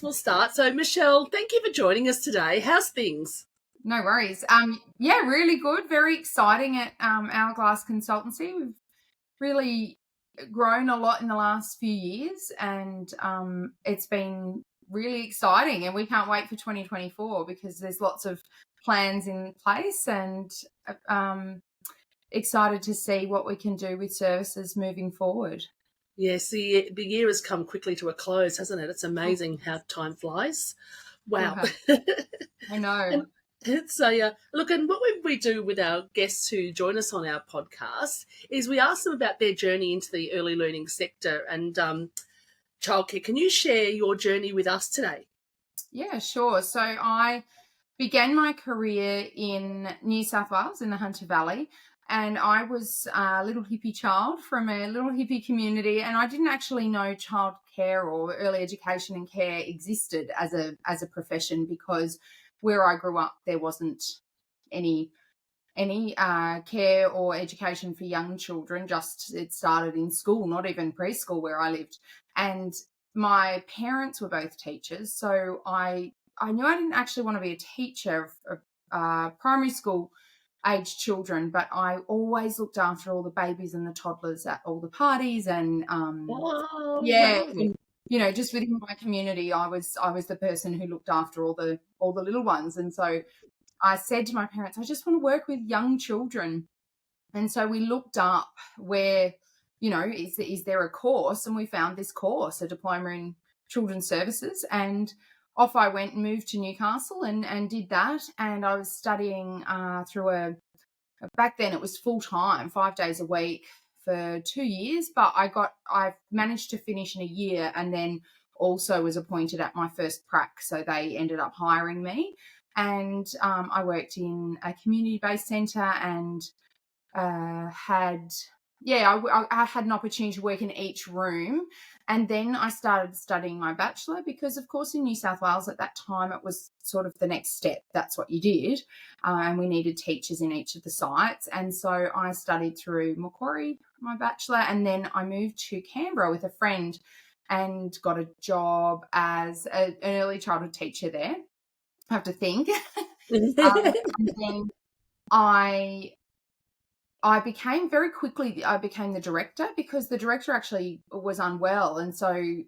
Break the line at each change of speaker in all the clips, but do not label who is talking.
We'll start. So, Michelle, thank you for joining us today. How's things?
No worries. Yeah, really good. Very exciting at Hourglass Consultancy. We've really grown a lot in the last few years, and it's been really exciting. And we can't wait for 2024 because there's lots of plans in place, and excited to see what we can do with services moving forward.
Yes, the year has come quickly to a close, hasn't it? It's amazing how time flies. Wow.
I know.
So, look, and what we do with our guests who join us on our podcast is we ask them about their journey into the early learning sector and childcare. Can you share your journey with us today?
Yeah, sure. So I began my career in New South Wales in the Hunter Valley, and I was a little hippie child from a little hippie community, and I didn't actually know childcare or early education and care existed as a profession because where I grew up there wasn't any care or education for young children. Just it started in school, not even preschool where I lived, and my parents were both teachers, so I knew I didn't actually want to be a teacher of primary school age children, but I always looked after all the babies and the toddlers at all the parties, and
Wow.
and, you know, just within my community, I was the person who looked after all the little ones, and so I said to my parents, I just want to work with young children, and so we looked up where, you know, is there a course, and we found this course, a diploma in children's services, and off I went and moved to Newcastle and did that. And I was studying through back then it was full time, 5 days a week for 2 years, but I managed to finish in a year, and then also was appointed at my first prac. So they ended up hiring me, and I worked in a community-based centre and had an opportunity to work in each room. And then I started studying my bachelor because, of course, in New South Wales at that time, it was sort of the next step. That's what you did. And we needed teachers in each of the sites. And so I studied through Macquarie, my bachelor, and then I moved to Canberra with a friend and got a job as an early childhood teacher there. I have to think. And then I became the director because the director actually was unwell, and so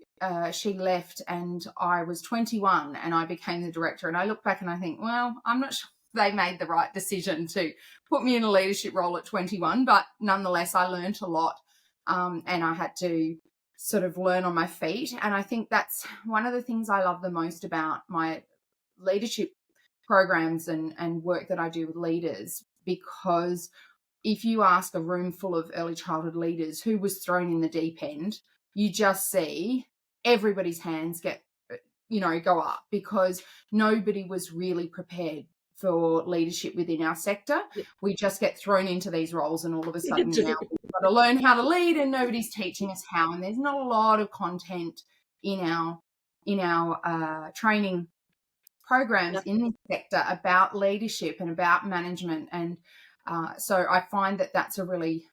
she left, and I was 21 and I became the director. And I look back and I think, well, I'm not sure they made the right decision to put me in a leadership role at 21, but nonetheless I learned a lot, and I had to sort of learn on my feet. And I think that's one of the things I love the most about my leadership programs and work that I do with leaders, because if you ask a room full of early childhood leaders who was thrown in the deep end, you just see everybody's hands go up, because nobody was really prepared for leadership within our sector. Yeah. We just get thrown into these roles, and all of a sudden now we've got to learn how to lead, and nobody's teaching us how. And there's not a lot of content in our training programs in this sector about leadership and about management. And so I find that that's a really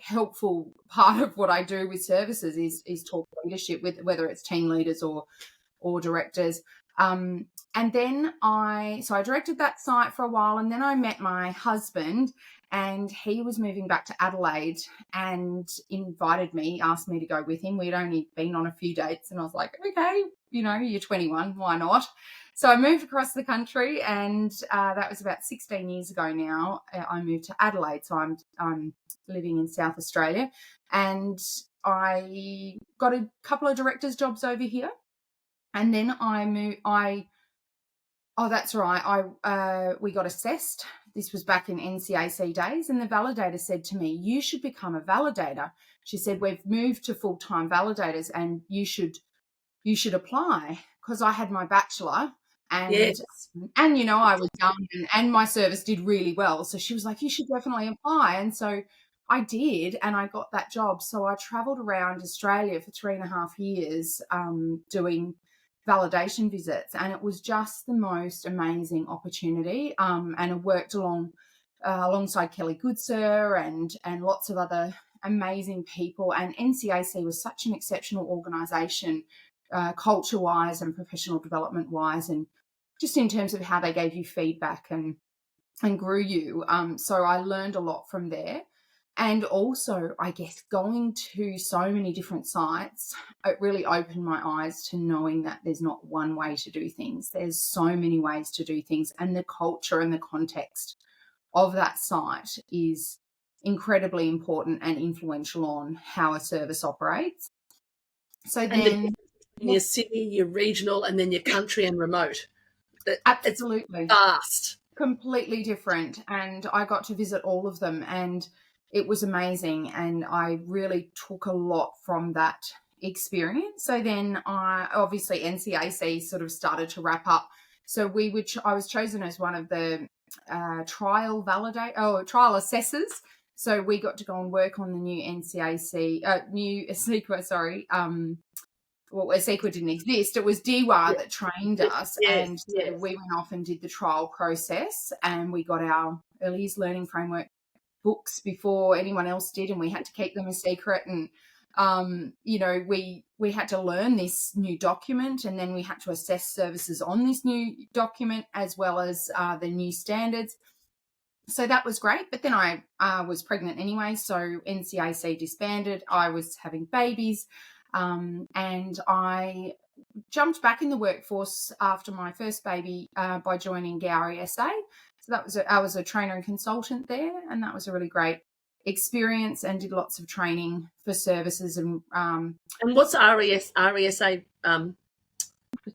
helpful part of what I do with services is talk leadership with, whether it's team leaders or directors. And then I directed that site for a while, and then I met my husband, and he was moving back to Adelaide and asked me to go with him. We'd only been on a few dates, and I was like, okay, you know, you're 21, why not? So I moved across the country, and that was about 16 years ago now. I moved to Adelaide, so I'm living in South Australia, and I got a couple of directors' jobs over here, and then we got assessed. This was back in NCAC days, and the validator said to me, "You should become a validator." She said, "We've moved to full-time validators, and you should apply," because I had my bachelor. And yes. And you know, I was young, and my service did really well. So she was like, "You should definitely apply." And so I did, and I got that job. So I travelled around Australia for 3.5 years doing validation visits, and it was just the most amazing opportunity. And I worked alongside Kelly Goodsir and lots of other amazing people. And NCAC was such an exceptional organisation culture-wise and professional development-wise, and just in terms of how they gave you feedback and grew you. So I learned a lot from there. And also, I guess, going to so many different sites, it really opened my eyes to knowing that there's not one way to do things. There's so many ways to do things, and the culture and the context of that site is incredibly important and influential on how a service operates. So then,
your city, your regional, and then your country and remote.
Absolutely.
It's vast.
Completely different. And I got to visit all of them, and it was amazing. And I really took a lot from that experience. So then obviously NCAC sort of started to wrap up. So I was chosen as one of the trial assessors. So we got to go and work on the new new ASEQA, well, ASEQA didn't exist. It was DIWA that trained us, and we went off and did the trial process, and we got our early years learning framework books before anyone else did, and we had to keep them a secret. And we had to learn this new document, and then we had to assess services on this new document as well as the new standards. So that was great. But then I was pregnant anyway, so NCAC disbanded. I was having babies. And I jumped back in the workforce after my first baby by joining Gowrie SA. So I was a trainer and consultant there, and that was a really great experience, and did lots of training for services. And
what's RESA?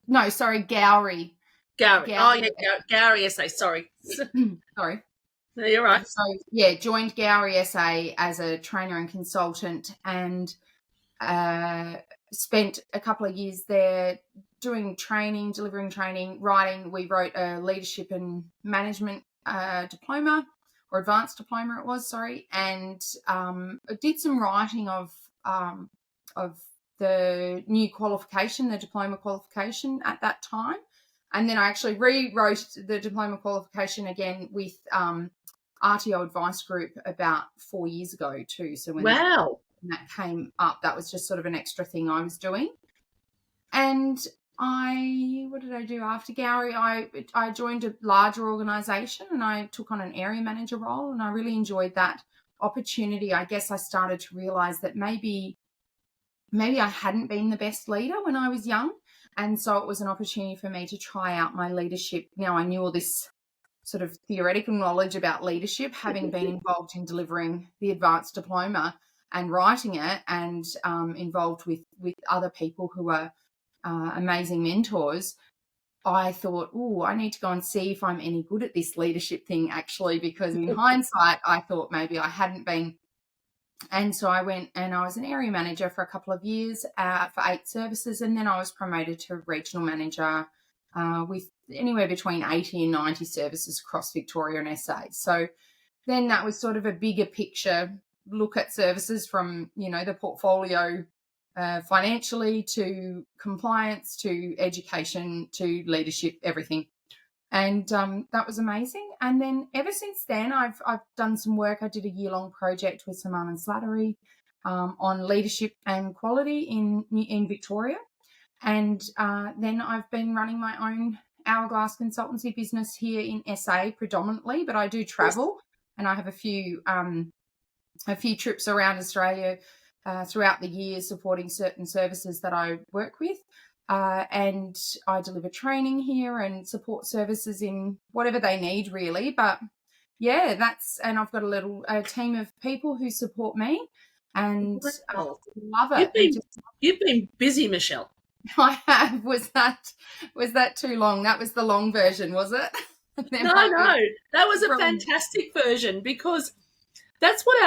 No, sorry, Gowrie.
Gowrie. Oh yeah, Gowrie SA. Sorry.
Sorry.
No, you're right.
So yeah, joined Gowrie SA as a trainer and consultant, and spent a couple of years there doing training, delivering training, writing. We wrote a leadership and management diploma, or advanced diploma it was, sorry, and did some writing of the new qualification, the diploma qualification at that time. And then I actually rewrote the diploma qualification again with RTO Advice Group about 4 years ago too. So when that came up, that was just sort of an extra thing I was doing. And what did I do after Gowrie? I joined a larger organisation, and I took on an area manager role, and I really enjoyed that opportunity. I guess I started to realise that maybe I hadn't been the best leader when I was young, and so it was an opportunity for me to try out my leadership. Now I knew all this sort of theoretical knowledge about leadership, having been involved in delivering the advanced diploma and writing it, and involved with other people who are amazing mentors. I thought, I need to go and see if I'm any good at this leadership thing, actually, because in hindsight, I thought maybe I hadn't been. And so I went, and I was an area manager for a couple of years for 8 services, and then I was promoted to regional manager with anywhere between 80 and 90 services across Victoria and SA. So then that was sort of a bigger picture look at services from, the portfolio financially to compliance to education to leadership, everything. And that was amazing. And then ever since then, I've done some work. I did a year-long project with Semann Slattery on leadership and quality in Victoria. And then I've been running my own Hourglass Consultancy business here in SA predominantly, but I do travel, and I have a few trips around Australia throughout the year supporting certain services that I work with. And I deliver training here and support services in whatever they need, really. But yeah, and I've got a team of people who support me, and love it.
You've been busy, Michelle.
I have. Was that too long? That was the long version, was it?
No, that was a fantastic version, because that's what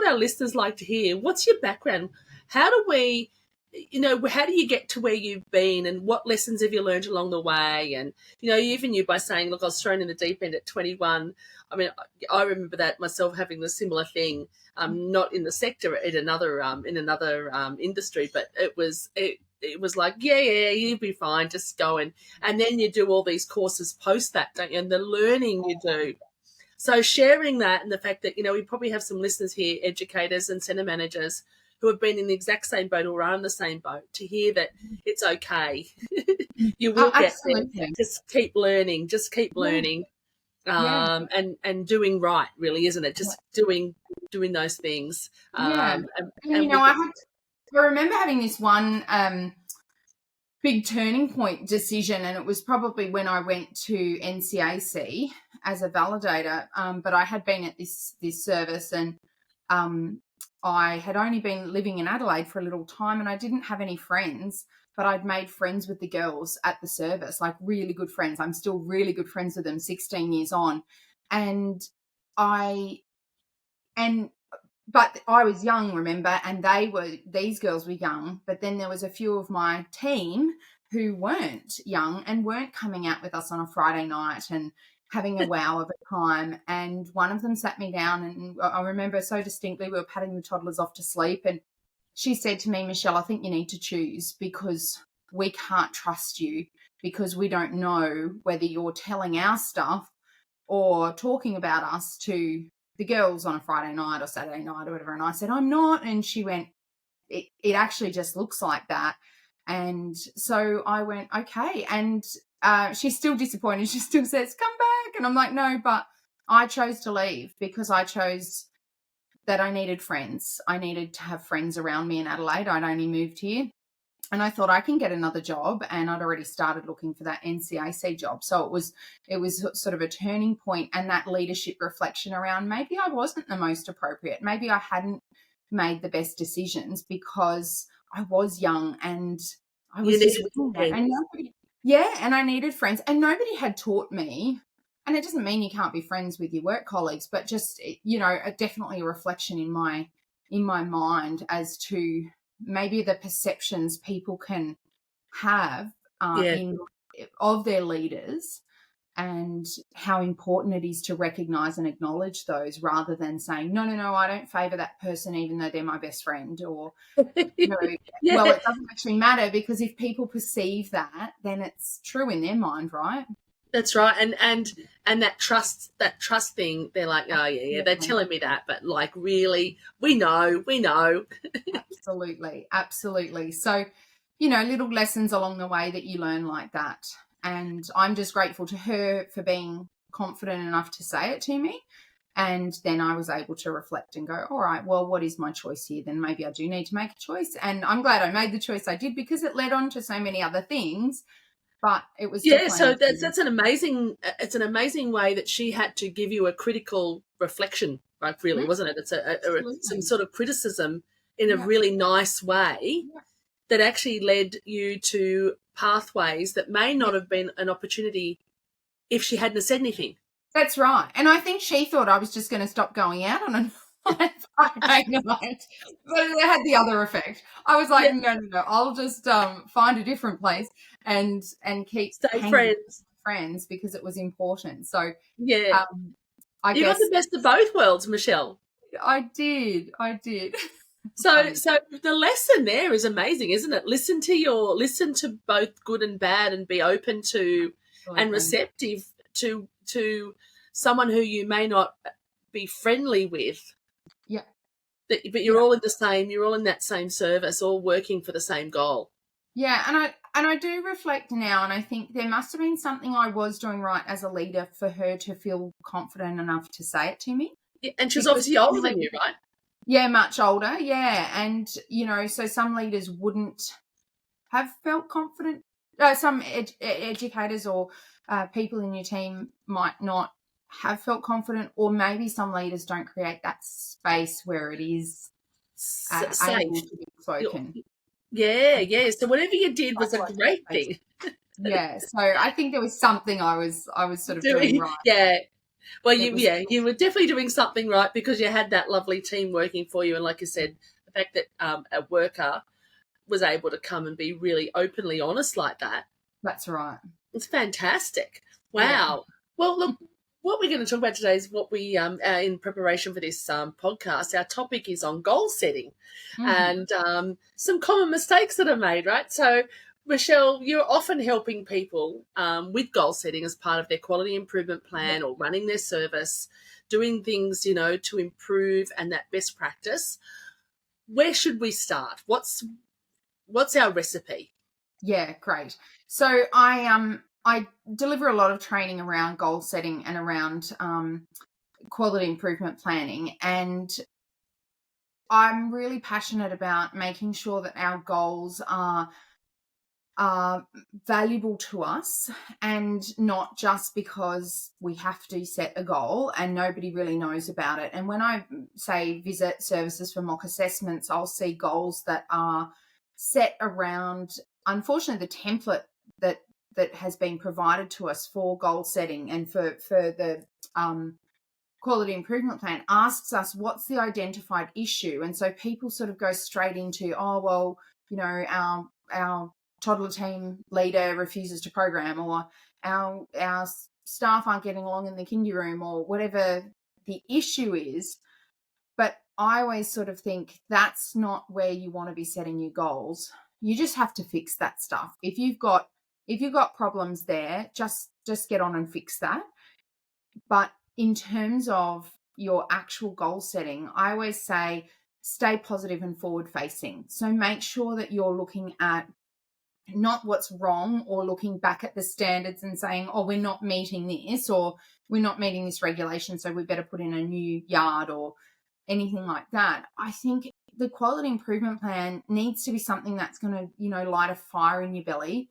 our listeners like to hear. What's your background? How do you get to where you've been, and what lessons have you learned along the way? And, even you by saying, look, I was thrown in the deep end at 21. I mean, I remember that myself, having the similar thing, not in the sector, in another industry, but it was like, yeah, you'll be fine, just go. And then you do all these courses post that, don't you? And the learning you do. So sharing that, and the fact that, we probably have some listeners here, educators and centre managers, who have been in the exact same boat or are in the same boat to hear that it's okay. You will get there.
Absolutely.
Just keep learning. Just keep learning.
Yeah.
And doing right, really, isn't it? Just doing those things.
Yeah.
And
I remember having this one big turning point decision, and it was probably when I went to NCAC as a validator. But I had been at this service, and I had only been living in Adelaide for a little time, and I didn't have any friends, but I'd made friends with the girls at the service, like really good friends. I'm still really good friends with them 16 years on. But I was young, remember, and these girls were young, but then there was a few of my team who weren't young and weren't coming out with us on a Friday night and having a wow of a time. And one of them sat me down, and I remember so distinctly, we were patting the toddlers off to sleep, and she said to me, Michelle, I think you need to choose, because we can't trust you, because we don't know whether you're telling our stuff or talking about us to the girls on a Friday night or Saturday night or whatever. And I said, I'm not. And she went, it actually just looks like that. And so I went, okay. And she's still disappointed. She still says, come back. And I'm like, no, but I chose to leave because I chose that I needed friends. I needed to have friends around me in Adelaide. I'd only moved here. And I thought I can get another job, and I'd already started looking for that NCAC job. So it was sort of a turning point, and that leadership reflection around maybe I wasn't the most appropriate. Maybe I hadn't made the best decisions because I was young and I was just and and I needed friends, and nobody had taught me. And it doesn't mean you can't be friends with your work colleagues, but just, definitely a reflection in my mind as to maybe the perceptions people can have of their leaders, and how important it is to recognise and acknowledge those, rather than saying, no, I don't favour that person even though they're my best friend, or, well, it doesn't actually matter, because if people perceive that, then it's true in their mind, right?
That's right. And that trust thing, they're like, oh yeah, they're telling me that, but like, really, we know.
Absolutely. So, little lessons along the way that you learn like that. And I'm just grateful to her for being confident enough to say it to me. And then I was able to reflect and go, all right, well, what is my choice here? Then maybe I do need to make a choice. And I'm glad I made the choice I did, because it led on to so many other things. But it was
so that's an amazing way that she had to give you a critical reflection, like, really, wasn't it? It's some sort of criticism in a really nice way that actually led you to pathways that may not have been an opportunity if she hadn't said anything.
That's right. And I think she thought I was just going to stop going out on a Friday night, but it had the other effect. I was like, no, I'll just find a different place and keep
stay
friends, because it was important. So
I guess got the best of both worlds, Michelle.
I did.
So the lesson there is amazing, isn't it? Listen to both good and bad, and be open to and receptive to someone who you may not be friendly with.
Yeah.
But you're all in you're all in that same service, all working for the same goal.
Yeah, and I do reflect now, and I think there must have been something I was doing right as a leader for her to feel confident enough to say it to me.
Yeah, and she's obviously older than you, right?
Yeah, much older, and, so some leaders wouldn't have felt confident. Some educators or people in your team might not have felt confident, or maybe some leaders don't create that space where it is
safe
able to be spoken.
Yeah. So whatever you did was a great thing.
Yeah. So I think there was something I was sort of doing right.
Yeah. Well, you were definitely doing something right, because you had that lovely team working for you, and like you said, the fact that a worker was able to come and be really openly honest like that.
That's right.
It's fantastic. Wow. Yeah. Well, look, what we're going to talk about today is what we, in preparation for this podcast, our topic is on goal setting and some common mistakes that are made, right? So, Michelle, you're often helping people with goal setting as part of their quality improvement plan or running their service, doing things, to improve and that best practice. where should we start? What's our recipe?
Yeah, great. So I deliver a lot of training around goal setting and around quality improvement planning, and I'm really passionate about making sure that our goals are valuable to us, and not just because we have to set a goal and nobody really knows about it. And when I say visit services for mock assessments, I'll see goals that are set around, unfortunately, the template that has been provided to us for goal setting and for the quality improvement plan asks us what's the identified issue. And so people sort of go straight into, oh, well, you know, our toddler team leader refuses to program, or our staff aren't getting along in the kindy room, or whatever the issue is. But I always sort of think that's not where you want to be setting your goals. You just have to fix that stuff. If you've got problems there, just get on and fix that. But in terms of your actual goal setting, I always say stay positive and forward facing. So make sure that you're looking at not what's wrong, or looking back at the standards and saying, oh, we're not meeting this, or we're not meeting this regulation, so we better put in a new yard or anything like that. I think the quality improvement plan needs to be something that's going to, you know, light a fire in your belly,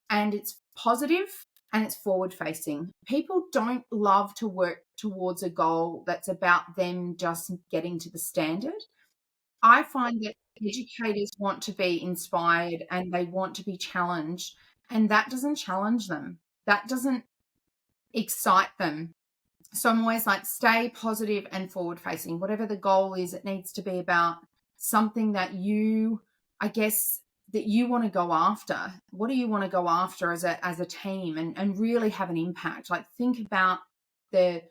and it's positive and it's forward facing. People don't love to work towards a goal that's about them just getting to the standard. I find that educators want to be inspired and they want to be challenged, and that doesn't challenge them. That doesn't excite them. So I'm always like, stay positive and forward facing. Whatever the goal is, it needs to be about something that you, I guess, that you want to go after. What do you want to go after as a team, and really have an impact? Like, think about the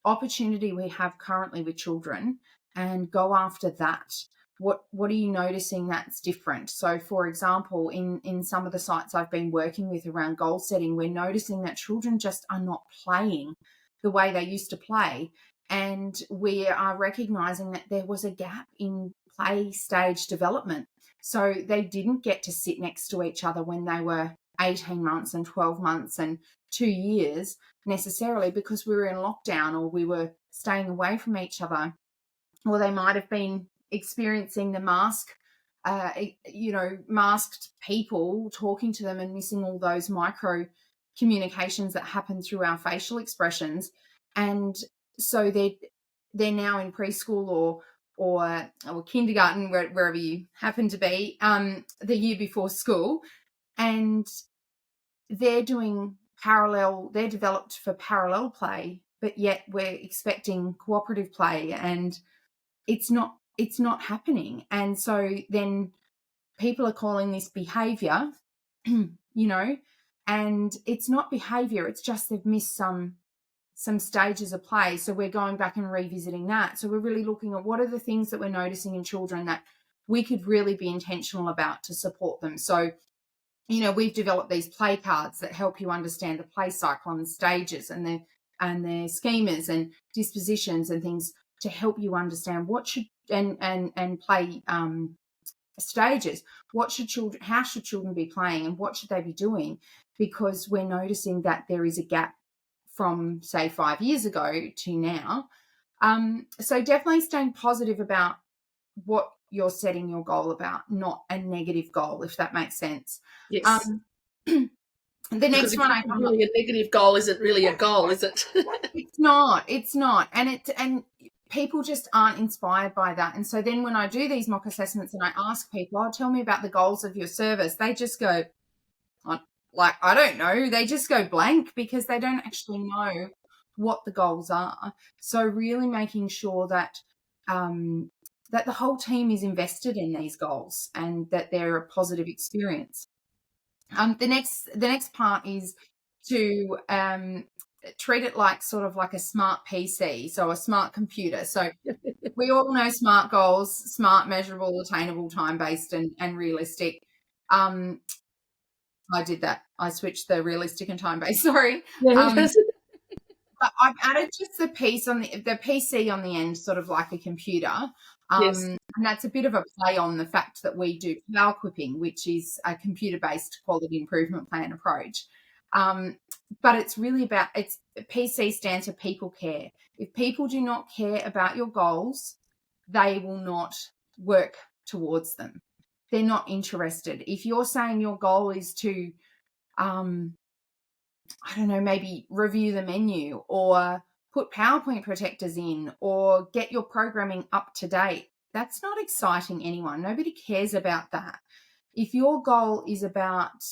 opportunity we have currently with children and go after that. What are you noticing that's different? So, for example, in some of the sites I've been working with around goal setting, we're noticing that children just are not playing the way they used to play. And we are recognizing that there was a gap in play stage development. So they didn't get to sit next to each other when they were 18 months and 12 months and 2 years necessarily, because we were in lockdown or we were staying away from each other. Or they might have been experiencing the masked people talking to them and missing all those micro communications that happen through our facial expressions. And so they're now in preschool or kindergarten, wherever you happen to be, the year before school, and they're developed for parallel play, but yet we're expecting cooperative play, and it's not happening. And so then people are calling this behavior, and it's not behavior, it's just they've missed some stages of play. So we're going back and revisiting that. So we're really looking at what are the things that we're noticing in children that we could really be intentional about to support them. So, we've developed these play cards that help you understand the play cycle and the stages and their schemas and dispositions and things to help you understand what should and play stages. How should children be playing, and what should they be doing? Because we're noticing that there is a gap from, say, 5 years ago to now. So definitely staying positive about what you're setting your goal about, not a negative goal, if that makes sense.
Yes.
The next one,
really a negative goal isn't really a goal, is it?
It's not, and people just aren't inspired by that. And so then when I do these mock assessments and I ask people, "Oh, tell me about the goals of your service," they just go, I don't know. They just go blank because they don't actually know what the goals are. So really making sure that that the whole team is invested in these goals and that they're a positive experience. The next part is to treat it like sort of like a smart PC, so a smart computer. So we all know SMART goals: smart, measurable, attainable, time-based, and realistic. I did that. I switched the realistic and time-based. Sorry. But I've added just the piece on the PC on the end, sort of like a computer.
Yes.
And that's a bit of a play on the fact that we do power equipping, which is a computer-based quality improvement plan approach. But it's really about, PC stands for people care. If people do not care about your goals, they will not work towards them. They're not interested. If you're saying your goal is to, I don't know, maybe review the menu or put PowerPoint protectors in or get your programming up to date, that's not exciting anyone. Nobody cares about that. If your goal is about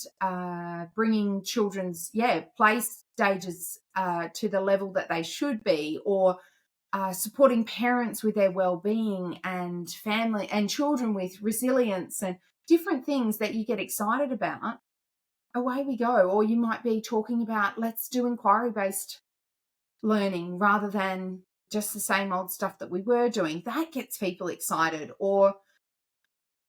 bringing children's play stages to the level that they should be, or supporting parents with their well-being and family and children with resilience and different things that you get excited about, away we go. Or you might be talking about, let's do inquiry-based learning rather than just the same old stuff that we were doing. That gets people excited. Or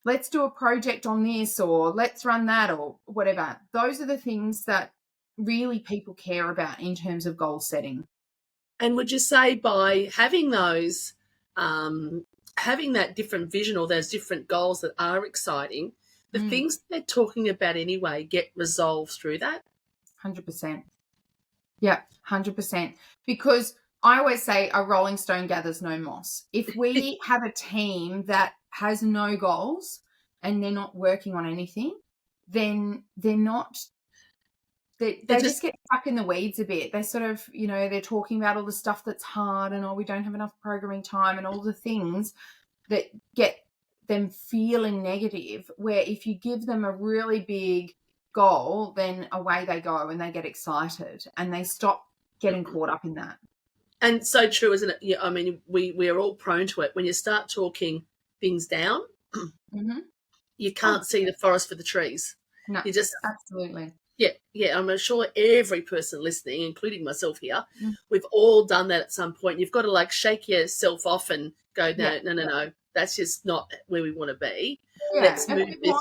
let's do a project on this, or let's run that, or whatever. Those are the things that really people care about in terms of goal setting.
And would you say by having those, having that different vision or those different goals that are exciting, the things they're talking about anyway get resolved through that?
100%. Yeah, 100%. Because I always say a rolling stone gathers no moss. If we have a team that has no goals and they're not working on anything, then they're not, they just get stuck in the weeds a bit. They sort of, they're talking about all the stuff that's hard and, we don't have enough programming time and all the things that get them feeling negative, where if you give them a really big goal, then away they go and they get excited and they stop getting caught up in that.
And so true, isn't it? Yeah, I mean, we are all prone to it. When you start talking things down, you can't see the forest for the trees.
No,
you just
absolutely.
Yeah. I'm sure every person listening, including myself here, we've all done that at some point. You've got to shake yourself off and go, no. That's just not where we want to be.
Yeah.
Let's move this.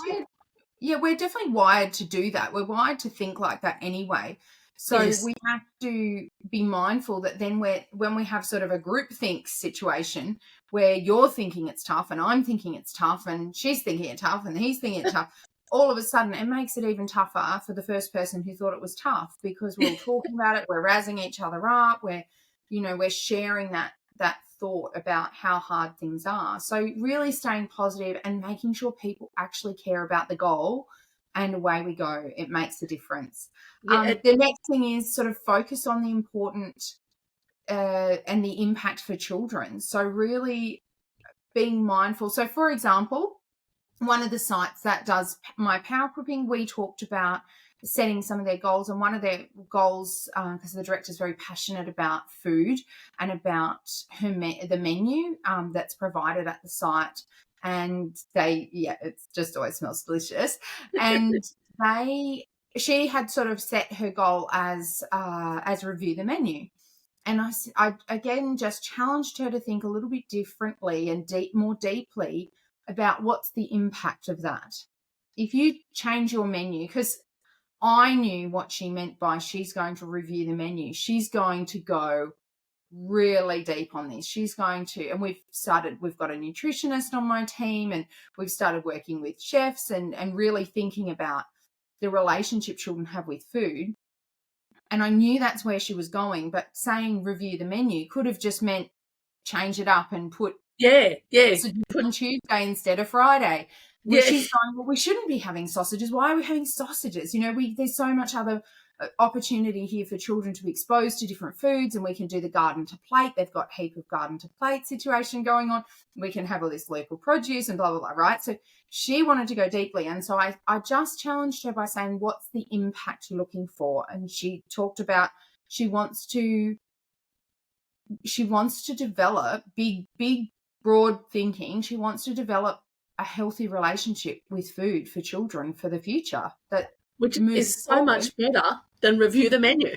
We're definitely wired to do that. We're wired to think like that anyway. So we have to be mindful that then when we have sort of a groupthink situation where you're thinking it's tough and I'm thinking it's tough and she's thinking it's tough and he's thinking it's tough, all of a sudden it makes it even tougher for the first person who thought it was tough, because we're all talking about it, we're razzing each other up, we're sharing that thought about how hard things are. So really staying positive and making sure people actually care about the goal, and away we go. It makes a difference. The next thing is sort of focus on the important and the impact for children. So really being mindful. So for example, one of the sites that does my power equipping, we talked about setting some of their goals, and one of their goals, because the director is very passionate about food and about the menu that's provided at the site, and it just always smells delicious. And she had sort of set her goal as review the menu, and I again just challenged her to think a little bit differently and more deeply about what's the impact of that. If you change your menu, because I knew what she meant by she's going to review the menu. She's going to go really deep on this. She's going to, and we've got a nutritionist on my team, and we've started working with chefs and really thinking about the relationship children have with food. And I knew that's where she was going, but saying review the menu could have just meant change it up and put on Tuesday instead of Friday. She's going, well, we shouldn't be having sausages. Why are we having sausages? There's so much other opportunity here for children to be exposed to different foods, and we can do the garden to plate. They've got a heap of garden to plate situation going on. We can have all this local produce and blah, blah, blah, right? So she wanted to go deeply. And so I just challenged her by saying, what's the impact you're looking for? And she talked about she wants to develop big, broad thinking. She wants to develop a healthy relationship with food for children for the future,
which is so much better than review the menu.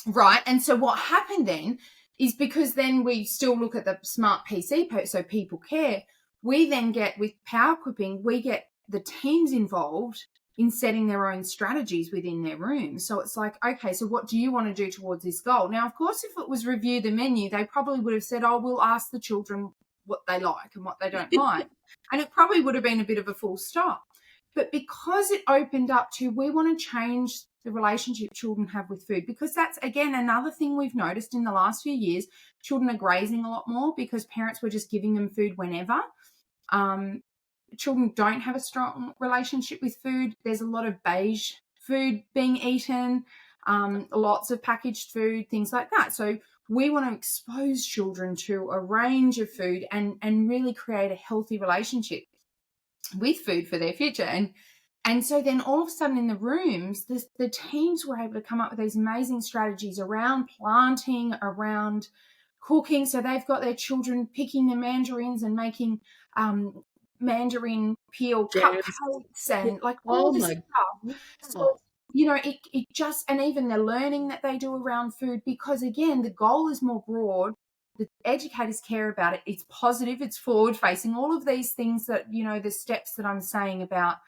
Right. And so what happened then is, because then we still look at the smart PC, so people care, we then get, with power equipping, we get the teams involved in setting their own strategies within their room. So it's like, okay, so what do you want to do towards this goal? Now, of course, if it was review the menu, they probably would have said, we'll ask the children what they like and what they don't like. And it probably would have been a bit of a full stop. But because it opened up to, we want to change the relationship children have with food, because that's, again, another thing we've noticed in the last few years. Children are grazing a lot more because parents were just giving them food whenever. Children don't have a strong relationship with food. There's a lot of beige food being eaten, lots of packaged food, things like that. So we want to expose children to a range of food and really create a healthy relationship with food for their future. And so then all of a sudden in the rooms, the teams were able to come up with these amazing strategies around planting, around cooking. So they've got their children picking the mandarins and making mandarin peel cupcakes and like all this stuff. So, you know, it just, and even the learning that they do around food, because again, the goal is more broad. The educators care about it. It's positive, it's forward facing, all of these things that, you know, the steps that I'm saying about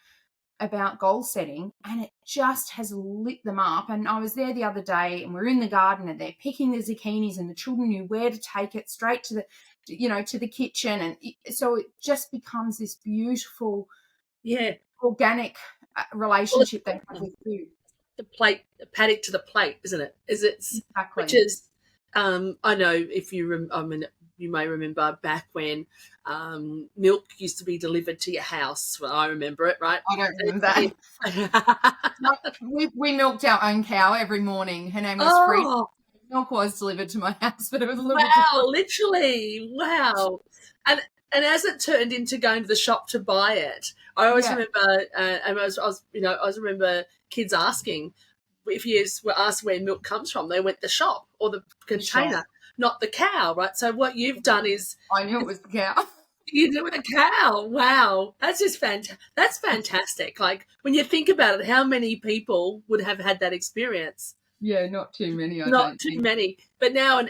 goal setting, and it just has lit them up. And I was there the other day and we're in the garden and they're picking the zucchinis and the children knew where to take it straight to the, you know, to the kitchen. And so it just becomes this beautiful, organic relationship they have with food.
The paddock to the plate, isn't it?
Exactly.
Which is, I know if you, you may remember back when milk used to be delivered to your house. Well, I remember it, right?
I don't remember that. we milked our own cow every morning. Her name was Free. Milk was delivered to my house, but it was a little bit different.
Literally, wow. And as it turned into going to the shop to buy it, I always remember, and I remember kids asking if you were asked where milk comes from, they went the shop or the container, not the cow, right? So what you've done is,
I knew it was the cow.
You do with a cow. Wow, that's just fantastic. That's fantastic. Like when you think about it, how many people would have had that experience?
Yeah, not too many.
Not too many. But now,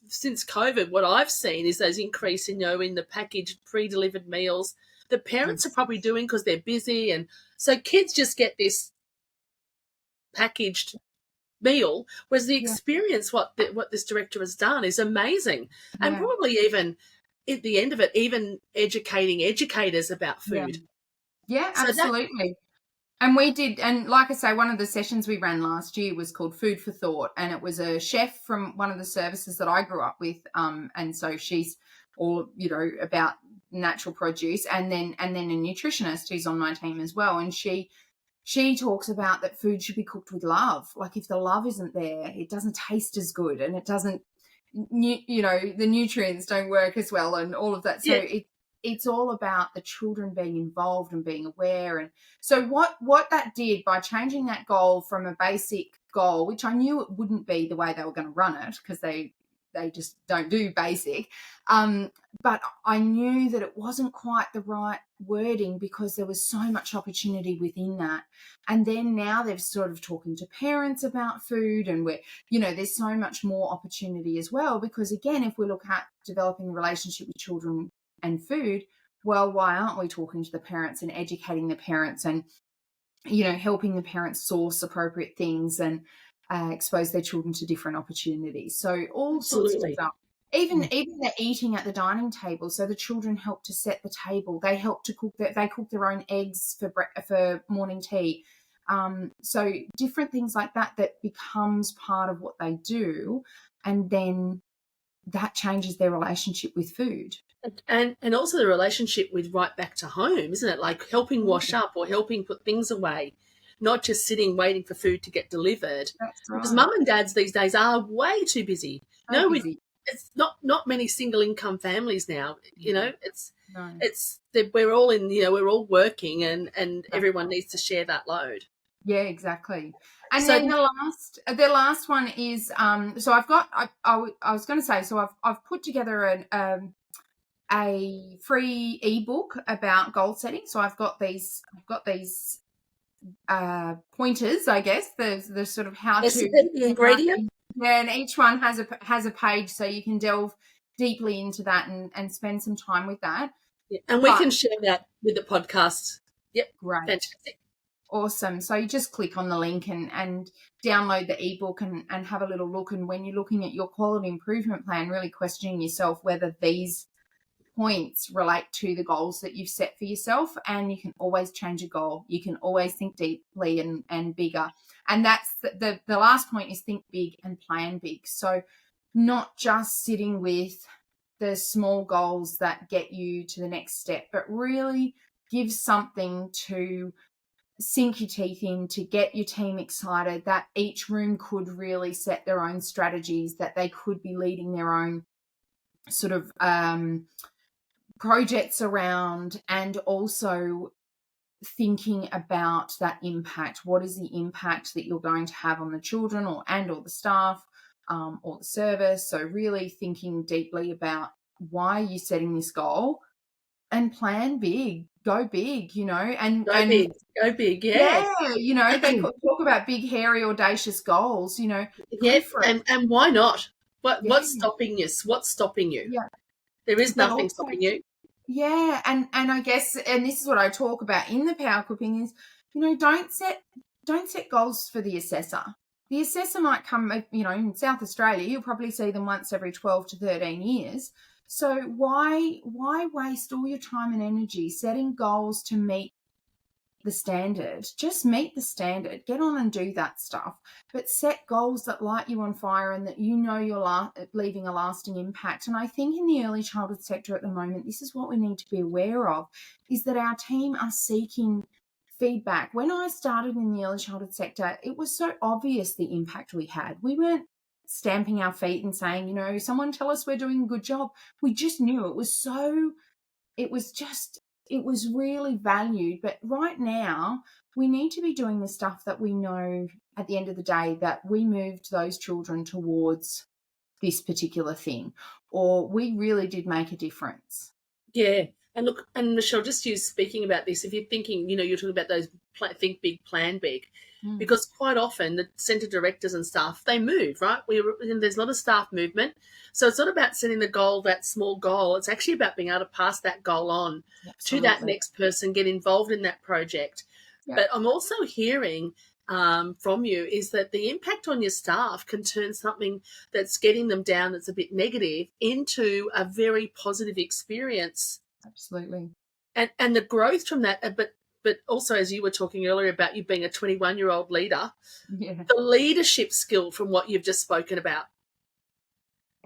since COVID, what I've seen is those increase in, in the packaged, pre-delivered meals. The parents are probably doing because they're busy, and so kids just get this packaged meal. Whereas the experience, what this director has done, is amazing, and probably even at the end of it, even educating educators about food.
Yeah, absolutely. And we did, and like I say, one of the sessions we ran last year was called Food for Thought, and it was a chef from one of the services that I grew up with, and so she's all, about natural produce, and then a nutritionist who's on my team as well, and she talks about that food should be cooked with love. Like if the love isn't there, it doesn't taste as good, and it doesn't, the nutrients don't work as well, and all of that. So it's all about the children being involved and being aware. And so what that did by changing that goal from a basic goal, which I knew it wouldn't be the way they were going to run it because they just don't do basic, but I knew that it wasn't quite the right wording because there was so much opportunity within that. And then now they're sort of talking to parents about food, and there's so much more opportunity as well, because again, if we look at developing a relationship with children and food, well, why aren't we talking to the parents and educating the parents and, helping the parents source appropriate things and expose their children to different opportunities? So all sorts of stuff. Even the eating at the dining table. So the children help to set the table. They help to cook. They cook their own eggs for morning tea. So different things like that becomes part of what they do, and then that changes their relationship with food.
And also the relationship with right back to home, isn't it? Like helping wash up or helping put things away, not just sitting waiting for food to get delivered.
That's right.
Because mum and dads these days are way too busy.
Busy.
It's not many single income families now. We're all we're all working, and everyone needs to share that load.
Yeah, exactly. And then the last one is so I've got I was going to say, so I've put together a free ebook about goal setting. So I've got these pointers, I guess, the sort of how to
the ingredient.
Yeah, and each one has a page, so you can delve deeply into that and spend some time with that.
Yeah, and we can share that with the podcast. Yep,
great,
fantastic,
awesome. So you just click on the link and download the ebook and have a little look. And when you're looking at your quality improvement plan, really questioning yourself whether these points relate to the goals that you've set for yourself, and you can always change a goal. You can always think deeply and bigger. And that's the last point is think big and plan big. So not just sitting with the small goals that get you to the next step, but really give something to sink your teeth in, to get your team excited, that each room could really set their own strategies, that they could be leading their own sort of projects around, and also thinking about that impact. What is the impact that you're going to have on the children or the staff or the service? So really thinking deeply about why are you setting this goal, and plan big, go big, and
go big, yeah.
They talk about big, hairy, audacious goals,
Yeah,
go for it.
And why not? What's stopping you? What's stopping you?
Yeah.
There is nothing stopping you.
Yeah, and I guess, and this is what I talk about in the power clipping is, don't set goals for the assessor. The assessor might come, in South Australia, you'll probably see them once every 12 to 13 years. So why waste all your time and energy setting goals to meet the standard? Just meet the standard. Get on and do that stuff. But set goals that light you on fire and that you're leaving a lasting impact. And I think in the early childhood sector at the moment, this is what we need to be aware of, is that our team are seeking feedback. When I started in the early childhood sector, it was so obvious the impact we had. We weren't stamping our feet and saying, someone tell us we're doing a good job. We just knew it was really valued. But right now we need to be doing the stuff that we know at the end of the day that we moved those children towards this particular thing, or we really did make a difference.
Yeah. And look, and Michelle, just you speaking about this, if you're thinking, you're talking about those think big, plan big, because quite often the centre directors and staff, they move, right? There's a lot of staff movement. So it's not about setting the goal, that small goal. It's actually about being able to pass that goal on to that next person, get involved in that project. Yep. But I'm also hearing from you is that the impact on your staff can turn something that's getting them down, that's a bit negative, into a very positive experience.
Absolutely.
And the growth from that, but also, as you were talking earlier about you being a 21-year-old leader, the leadership skill from what you've just spoken about,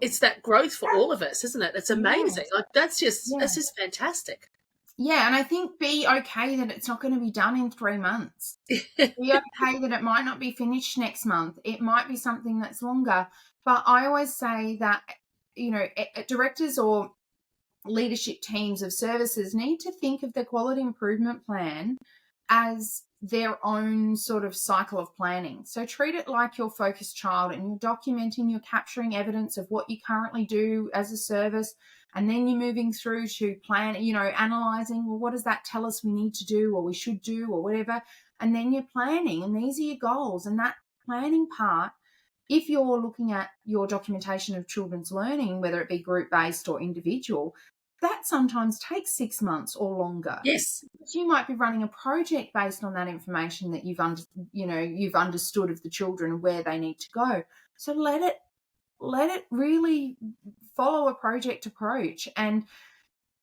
it's that growth for all of us, isn't it? It's amazing. Like that's just fantastic.
Yeah, and I think be okay that it's not going to be done in 3 months. Be okay that it might not be finished next month. It might be something that's longer. But I always say that, directors or leadership teams of services need to think of their quality improvement plan as their own sort of cycle of planning. So treat it like your focused child, and you're documenting, you're capturing evidence of what you currently do as a service, and then you're moving through to plan, analysing, well, what does that tell us we need to do or we should do or whatever, and then you're planning, and these are your goals. And that planning part, if you're looking at your documentation of children's learning, whether it be group-based or individual, that sometimes takes 6 months or longer.
Yes.
You might be running a project based on that information that you've understood of the children and where they need to go. So let it really follow a project approach and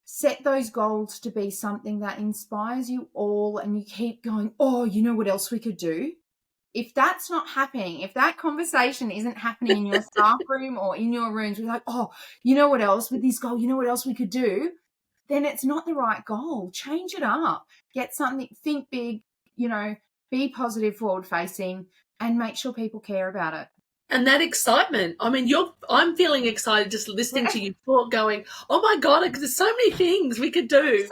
set those goals to be something that inspires you all, and you keep going, oh, you know what else we could do? If that's not happening, if that conversation isn't happening in your staff room or in your rooms, we're like, oh, you know what else with this goal? You know what else we could do? Then it's not the right goal. Change it up. Get something, think big, be positive, forward facing, and make sure people care about it.
And that excitement. I mean, I'm feeling excited just listening to you talk, going, oh my God, there's so many things we could do.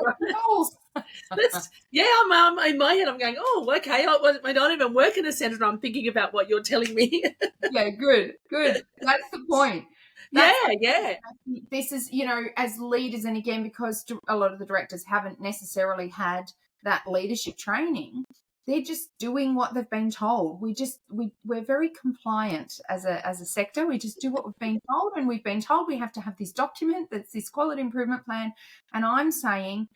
I'm in my head, I'm going, oh, okay, I don't even work in a centre, and I'm thinking about what you're telling me.
Yeah, good. That's the point. This is, as leaders, and again, because a lot of the directors haven't necessarily had that leadership training, they're just doing what they've been told. We're very compliant as a sector. We just do what we've been told, and we've been told we have to have this document that's this quality improvement plan. And I'm saying,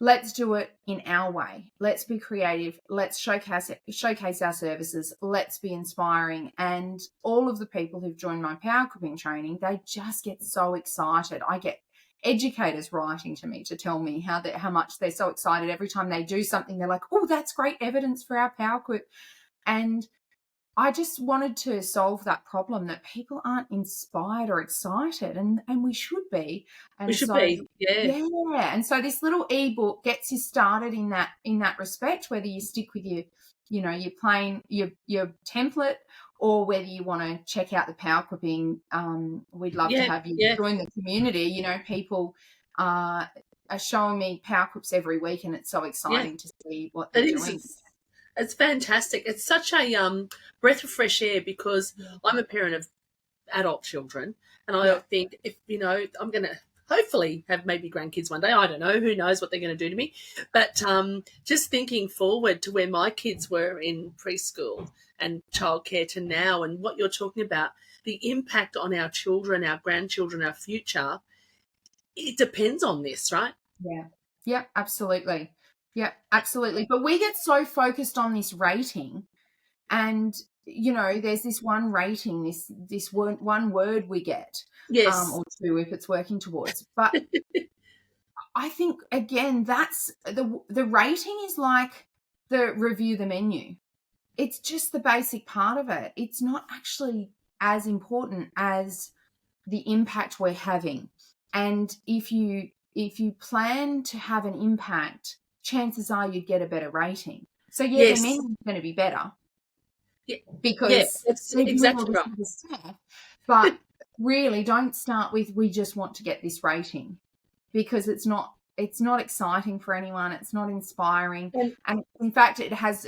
let's do it in our way. Let's be creative. Let's showcase our services. Let's be inspiring. And all of the people who've joined my power clipping training, they just get so excited. I get educators writing to me to tell me how much they're so excited every time they do something. They're like, oh, that's great evidence for our power quip. And I just wanted to solve that problem that people aren't inspired or excited, and we should be. And
We should
so,
be, yeah.
And so this little ebook gets you started in that respect, whether you stick with your template, or whether you want to check out the power clipping. We'd love to have you join the community. People are showing me power clips every week, and it's so exciting to see what they're doing.
It's fantastic. It's such a breath of fresh air, because I'm a parent of adult children, and I think if I'm going to hopefully have maybe grandkids one day. I don't know. Who knows what they're going to do to me? But just thinking forward to where my kids were in preschool and childcare to now, and what you're talking about, the impact on our children, our grandchildren, our future, it depends on this, right?
Yeah, absolutely. Yeah, absolutely. But we get so focused on this rating, and there's this one rating, this one word we get, or two if it's working towards. But I think again, that's the rating is like the review the menu. It's just the basic part of it. It's not actually as important as the impact we're having. And if you plan to have an impact, chances are you'd get a better rating. So the menu is going to be better. Because
that's exactly right.
Stuff, but really don't start with we just want to get this rating, because it's not exciting for anyone. It's not inspiring. And in fact, it has,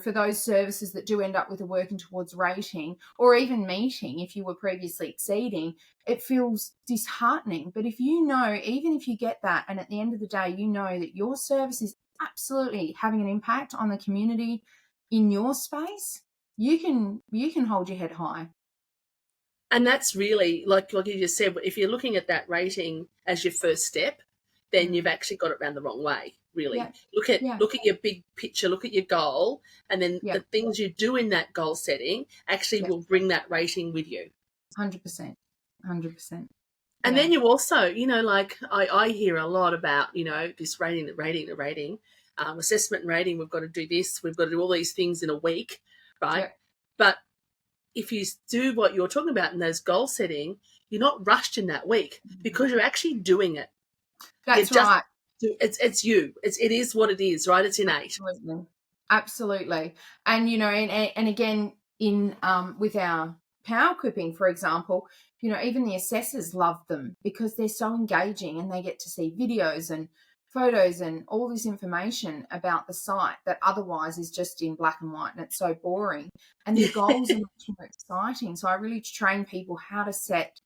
for those services that do end up with a working towards rating or even meeting, if you were previously exceeding, it feels disheartening. But if even if you get that, and at the end of the day, that your service is absolutely having an impact on the community in your space, you can hold your head high.
And that's really, like you just said, if you're looking at that rating as your first step, then you've actually got it around the wrong way, really. Look at your big picture, look at your goal, and then the things you do in that goal setting actually will bring that rating with you.
100%.
And then you also, I hear a lot about, this rating, assessment and rating, we've got to do this, we've got to do all these things in a week, right? Yeah. But if you do what you're talking about in those goal setting, you're not rushed in that week, because you're actually doing it.
That's right.
It's you. It is what it is, right? It's innate.
Absolutely. And and again in with our power quipping, for example, even the assessors love them because they're so engaging, and they get to see videos and photos and all this information about the site that otherwise is just in black and white, and it's so boring. And the goals are much more exciting. So I really train people how to set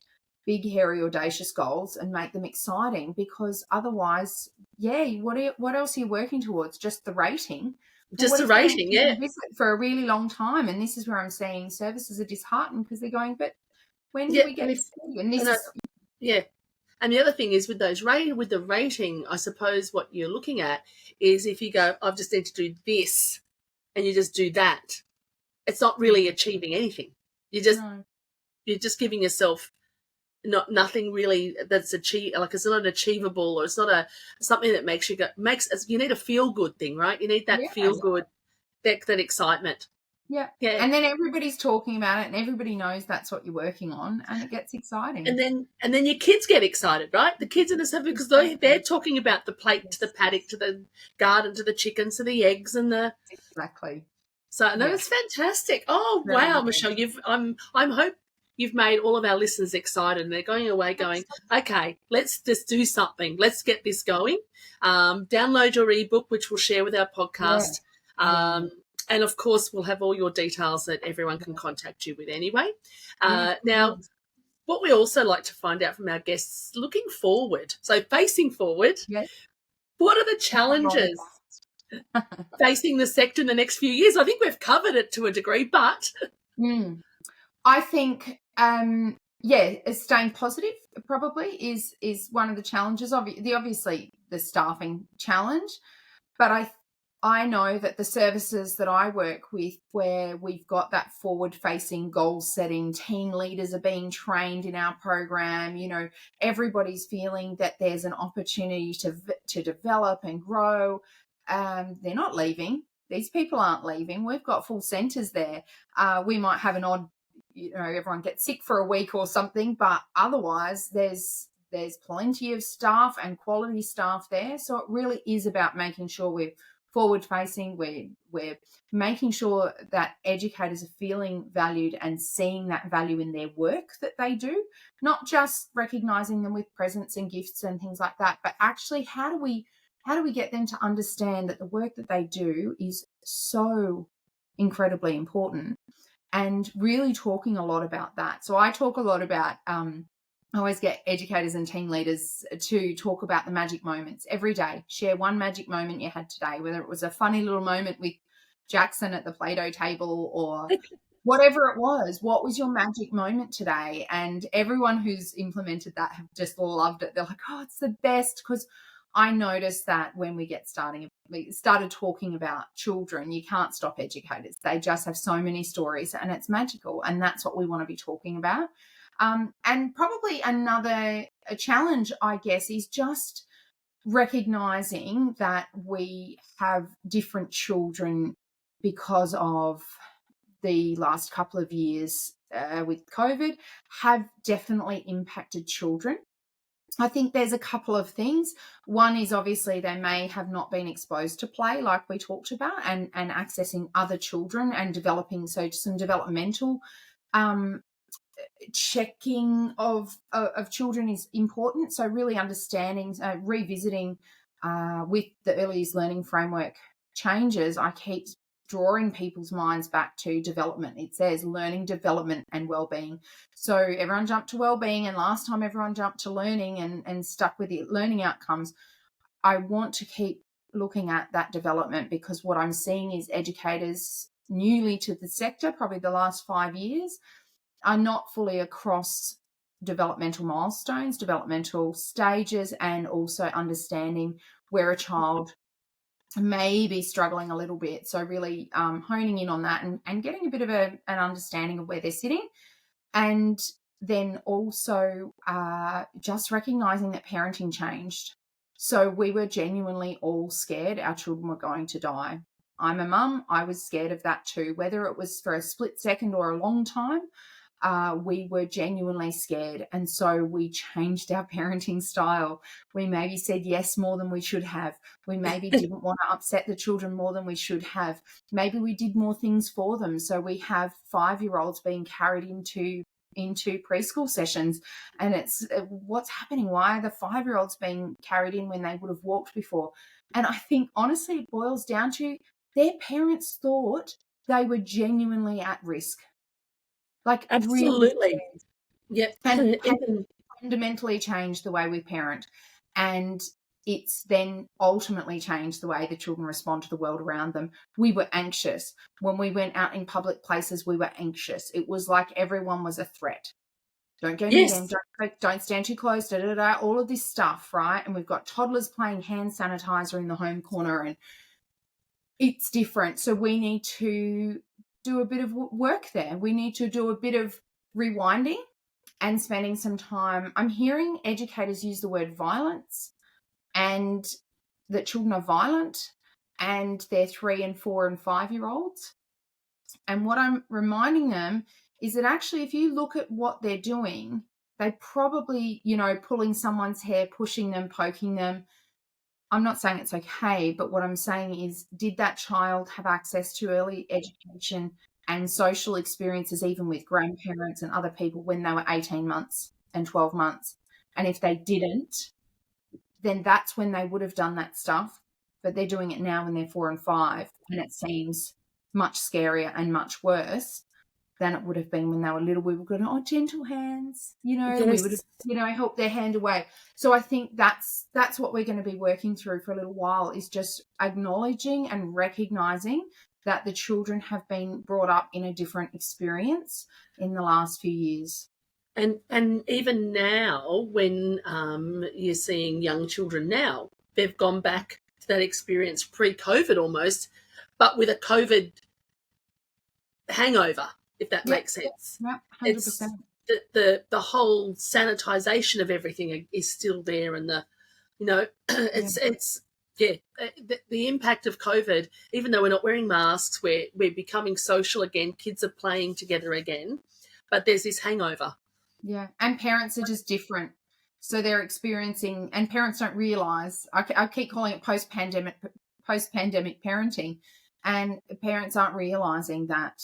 big, hairy, audacious goals and make them exciting, because otherwise, what else are you working towards? Just the rating.
Just the rating,
for a really long time. And this is where I'm seeing services are disheartened, because they're going, but when do we get to see?
And the other thing is with the rating, I suppose what you're looking at is if you go, I've just need to do this, and you just do that, it's not really achieving anything. You're just giving yourself nothing really that's achieved. Like, it's not achievable, or it's not something that makes you you need a feel good thing, right? You need that feel good, that excitement.
Yeah. And then everybody's talking about it, and everybody knows that's what you're working on, and it gets exciting.
And then your kids get excited, right? The kids in the stuff, because they're talking about the plate to the paddock, to the garden, to the chickens, to the eggs, and the
exactly.
So no, it's fantastic. Oh wow, Michelle, I'm hope you've made all of our listeners excited, and they're going away going, okay, let's just do something. Let's get this going. Download your ebook, which we'll share with our podcast. And, of course, we'll have all your details that everyone can contact you with anyway. Now, what we also like to find out from our guests, looking forward, so facing forward, what are the challenges facing the sector in the next few years? I think we've covered it to a degree, but...
I think, staying positive probably is one of the challenges. Obviously, the staffing challenge, but I know that the services that I work with, where we've got that forward-facing, goal-setting, team leaders are being trained in our program, everybody's feeling that there's an opportunity to develop and grow. They're not leaving. These people aren't leaving. We've got full centres there. We might have an odd, everyone gets sick for a week or something, but otherwise there's plenty of staff and quality staff there. So it really is about making sure we're forward facing, we're making sure that educators are feeling valued and seeing that value in their work that they do, not just recognizing them with presents and gifts and things like that, but actually how do we get them to understand that the work that they do is so incredibly important, and really talking a lot about that. So I talk a lot about I always get educators and team leaders to talk about the magic moments every day. Share one magic moment you had today, whether it was a funny little moment with Jackson at the Play-Doh table or whatever it was. What was your magic moment today? And everyone who's implemented that have just loved it. They're like, oh, it's the best. Because I noticed that when we started talking about children, you can't stop educators. They just have so many stories and it's magical. And that's what we want to be talking about. And probably a challenge, I guess, is just recognising that we have different children because of the last couple of years with COVID have definitely impacted children. I think there's a couple of things. One is obviously they may have not been exposed to play like we talked about, and accessing other children and developing, so some developmental checking of children is important. So really understanding, revisiting with the early years learning framework changes, I keep drawing people's minds back to development. It says learning, development and wellbeing. So everyone jumped to wellbeing, and last time everyone jumped to learning and stuck with the learning outcomes. I want to keep looking at that development, because what I'm seeing is educators newly to the sector, probably the last 5 years, are not fully across developmental milestones, developmental stages, and also understanding where a child may be struggling a little bit. So really honing in on that and getting a bit of an understanding of where they're sitting. And then also just recognising that parenting changed. So we were genuinely all scared our children were going to die. I'm a mum. I was scared of that too, whether it was for a split second or a long time. We were genuinely scared. And so we changed our parenting style. We maybe said yes more than we should have. We maybe didn't want to upset the children more than we should have. Maybe we did more things for them. So we have 5-year-olds being carried into preschool sessions, and it's what's happening? Why are the 5-year-olds being carried in when they would have walked before? And I think honestly it boils down to their parents thought they were genuinely at risk. Like
Absolutely.
Really,
yeah.
and fundamentally changed the way we parent, and it's then ultimately changed the way the children respond to the world around them. We were anxious when we went out in public places. We were anxious. It was like everyone was a threat. Don't go near them. Don't stand too close. All of this stuff, right? And we've got toddlers playing hand sanitizer in the home corner, and it's different. So we need to do a bit of work there. We need to do a bit of rewinding and spending some time. I'm hearing educators use the word violence, and that children are violent, and they're 3 and 4 and 5-year-olds. And what I'm reminding them is that actually if you look at what they're doing, they probably, pulling someone's hair, pushing them, poking them. I'm not saying it's okay, but what I'm saying is, did that child have access to early education and social experiences, even with grandparents and other people, when they were 18 months and 12 months? And if they didn't, then that's when they would have done that stuff. But they're doing it now when they're 4 and 5, and it seems much scarier and much worse than it would have been when they were little. We were going, oh, gentle hands,
Yes.
we would have, helped their hand away. So I think that's what we're going to be working through for a little while, is just acknowledging and recognising that the children have been brought up in a different experience in the last few years.
And even now, when you're seeing young children now, they've gone back that experience pre-COVID almost, but with a COVID hangover, if that makes sense.
Yep, 100%.
It's the whole sanitization of everything is still there, and the impact of COVID. Even though we're not wearing masks, we're becoming social again. Kids are playing together again, but there's this hangover.
Yeah, and parents are just different. So they're experiencing, and parents don't realise. I keep calling it post-pandemic parenting, and parents aren't realising that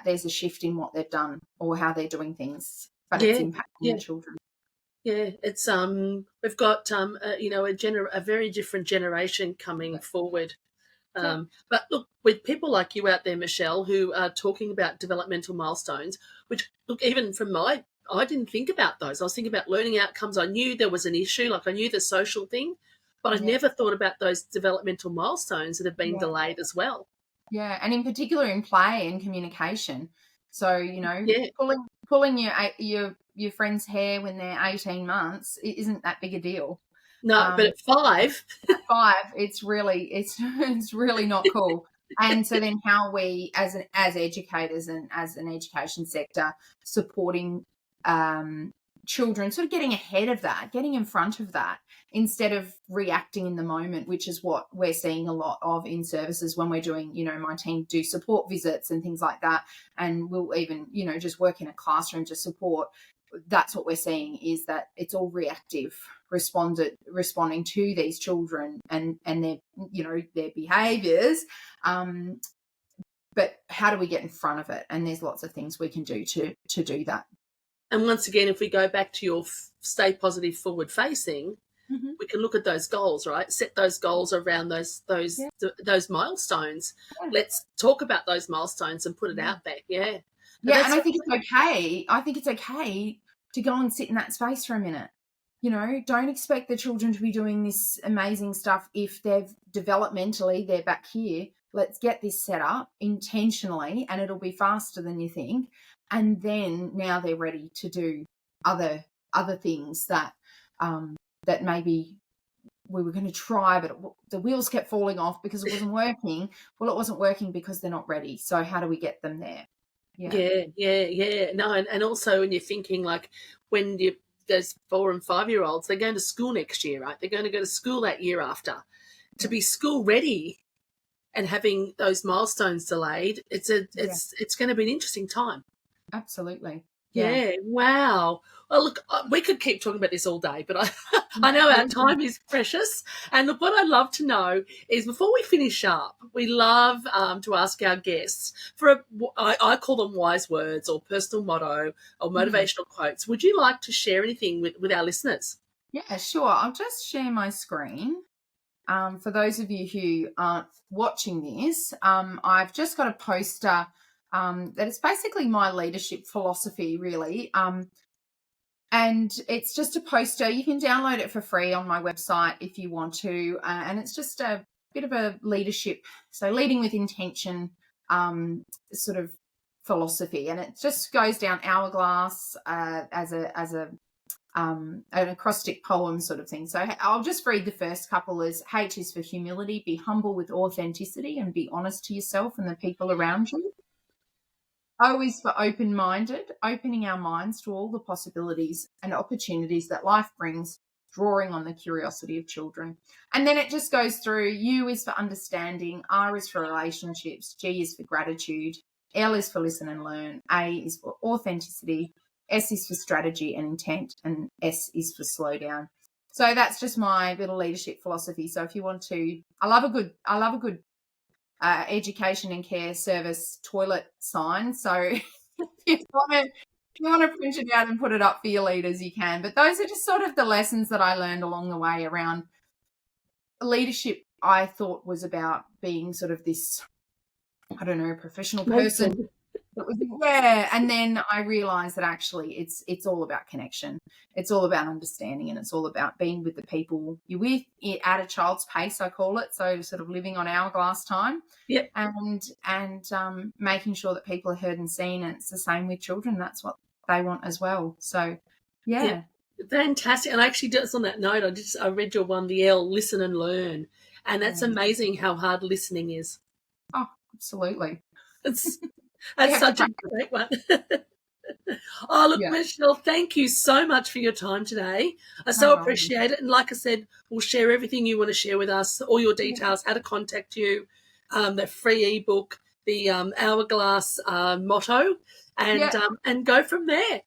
there's a shift in what they've done or how they're doing things, but it's impacting their children.
Yeah, it's we've got a very different generation coming forward. But look, with people like you out there, Michelle, who are talking about developmental milestones, which look, even from I didn't think about those. I was thinking about learning outcomes. I knew there was an issue, like I knew the social thing, but I never thought about those developmental milestones that have been delayed as well.
Yeah, and in particular in play and communication. So, pulling your friend's hair when they're 18 months, it isn't that big a deal.
No, but at 5,
it's really not cool. And so then how we as educators and as an education sector supporting children, sort of getting ahead of that, getting in front of that instead of reacting in the moment, which is what we're seeing a lot of in services when we're doing, my team do support visits and things like that. And we'll even, just work in a classroom to support. That's what we're seeing, is that it's all reactive, responding to these children and their, their behaviours. But how do we get in front of it? And there's lots of things we can do to do that.
And once again, if we go back to your stay positive, forward facing, we can look at those goals, right? Set those goals around those milestones. Yeah. Let's talk about those milestones and put it out there. Yeah.
Yeah, and I think it's okay. I think it's okay to go and sit in that space for a minute. Don't expect the children to be doing this amazing stuff if developmentally they're back here. Let's get this set up intentionally, and it'll be faster than you think. And then now they're ready to do other things that that maybe we were going to try, but the wheels kept falling off because it wasn't working. Well, it wasn't working because they're not ready. So how do we get them there?
Yeah. No, and also when you're thinking, like, when those 4 and 5 year olds, they're going to school next year, right? They're going to go to school that year after. To be school ready and having those milestones delayed, it's going to be an interesting time.
Absolutely.
Yeah. Wow. Well, look, we could keep talking about this all day, but I know our time is precious. And look, what I'd love to know is, before we finish up, we love to ask our guests for I call them wise words or personal motto or motivational quotes. Would you like to share anything with our listeners?
Yeah, sure. I'll just share my screen. For those of you who aren't watching this, I've just got a poster that is basically my leadership philosophy, really. And it's just a poster. You can download it for free on my website if you want to. And it's just a bit of a leadership, so leading with intention sort of philosophy. And it just goes down Hourglass as an acrostic poem sort of thing. So I'll just read the first couple. As H is for humility, be humble with authenticity and be honest to yourself and the people around you. O is for open-minded, opening our minds to all the possibilities and opportunities that life brings, drawing on the curiosity of children. And then it just goes through. U is for understanding, R is for relationships, G is for gratitude, L is for listen and learn, A is for authenticity, S is for strategy and intent, and S is for slow down. So that's just my little leadership philosophy. So if you want to, I love a good education and care service toilet sign. So if you want to print it out and put it up for your leaders, you can. But those are just sort of the lessons that I learned along the way around leadership. I thought was about being sort of this, I don't know, professional person. And then I realized that actually it's all about connection. It's all about understanding, and it's all about being with the people you're with at a child's pace, I call it. So sort of living on hourglass time.
Yep.
And making sure that people are heard and seen. And it's the same with children. That's what they want as well. So yeah.
Fantastic. And actually, just on that note, I read your one, the L, listen and learn. And that's amazing how hard listening is.
Oh, absolutely.
That's
have
such
to
a great one. Oh, look,
Yeah.
Michelle, thank you so much for your time today. I
No
so
worries.
appreciate it. And like I said, we'll share everything you want to share with us, all your details, how to contact you, the free ebook, the Hourglass motto, and go from there.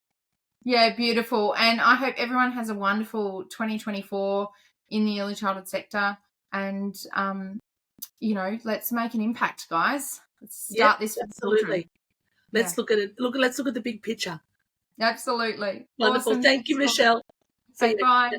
Yeah, beautiful. And I hope everyone has a wonderful 2024 in the early childhood sector. And, you know, let's make an impact, guys. Let's start this for
absolutely.
children.
Let's look at it. Let's look at the big picture.
Absolutely.
Wonderful.
Awesome.
Thank you, Michelle.
Say bye.